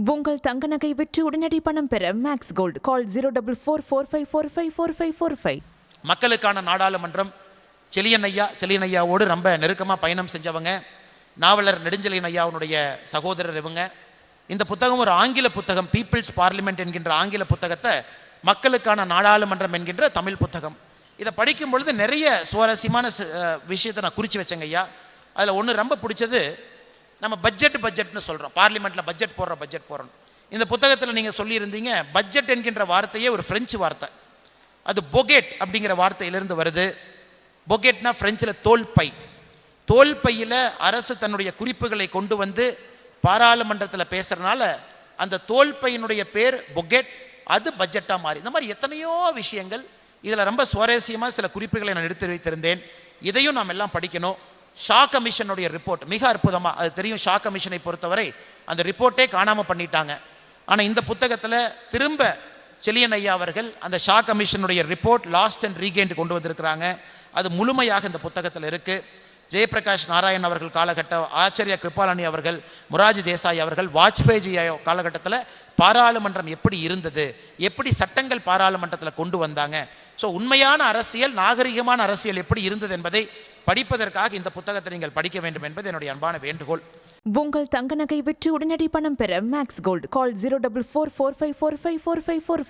உங்கள் தங்க நகை விற்று உடனடி பணம் பெற மேக்ஸ் கோல்டு கால் 04445454545. மக்களுக்கான நாடாளுமன்றம் செலியன் ஐயாவோடு ரொம்ப நெருக்கமாக பயணம் செஞ்சவங்க. நாவலர் நெடுஞ்செழியன் ஐயாவுடைய சகோதரர் இவங்க. இந்த புத்தகம் ஒரு ஆங்கில புத்தகம், பீப்புள்ஸ் பார்லிமெண்ட் என்கின்ற ஆங்கில புத்தகத்தை மக்களுக்கான நாடாளுமன்றம் என்கின்ற தமிழ் புத்தகம். இதை படிக்கும் பொழுது நிறைய சுவாரஸ்யமான விஷயத்தை நான் குறித்து வச்சேங்க ஐயா. அதில் ஒன்று ரொம்ப பிடிச்சது, நம்ம பட்ஜெட்னு சொல்கிறோம், பார்லிமெண்ட்டில் பட்ஜெட் போடுறோம். இந்த புத்தகத்தில் நீங்கள் சொல்லியிருந்தீங்க, பட்ஜெட் என்கின்ற வார்த்தையே ஒரு ஃப்ரெஞ்சு வார்த்தை. அது பொகேட் அப்படிங்கிற வார்த்தையிலிருந்து வருது. பொகேட்னா ஃப்ரெஞ்சில் தோல் பையில் அரசு தன்னுடைய குறிப்புகளை கொண்டு வந்து பாராளுமன்றத்தில் பேசுகிறனால அந்த தோல் பையினுடைய பேர் பொகேட், அது பட்ஜெட்டாக மாறி. இந்த மாதிரி எத்தனையோ விஷயங்கள் இதில் ரொம்ப சுவாரஸ்யமாக சில குறிப்புகளை நான் எடுத்து வைத்திருந்தேன். இதையும் நாம் எல்லாம் படிக்கணும். ஷா கமிஷனுடைய ரிப்போர்ட் மிக அற்புதமாக, அது தெரியும், ஷா கமிஷனை பொறுத்தவரை அந்த ரிப்போர்ட்டே காணாமல் பண்ணிட்டாங்க. ஆனால் இந்த புத்தகத்தில் திரும்ப செலியன் ஐயா அவர்கள் அந்த ஷா கமிஷனுடைய ரிப்போர்ட் லாஸ்ட் அண்ட் ரீகெயின்ட் கொண்டு வந்திருக்கிறாங்க. அது முழுமையாக இந்த புத்தகத்தில் இருக்குது. ஜெயபிரகாஷ் நாராயண் அவர்கள் காலகட்டம், ஆச்சரிய கிருபாலனி அவர்கள், மொராஜி தேசாய் அவர்கள், வாஜ்பேயி காலகட்டத்தில் பாராளுமன்றம் எப்படி இருந்தது, எப்படி சட்டங்கள் பாராளுமன்றத்தில் கொண்டு வந்தாங்க, ஸோ உண்மையான அரசியல், நாகரிகமான அரசியல் எப்படி இருந்தது என்பதை படிப்பதற்காக இந்த புத்தகத்தை நீங்கள் படிக்க வேண்டும் என்பது என்னுடைய அன்பான வேண்டுகோள். உங்கள் தங்க நகை விற்று உடனடி பணம் பெற மேக்ஸ் கோல்டு கால் 04445454545.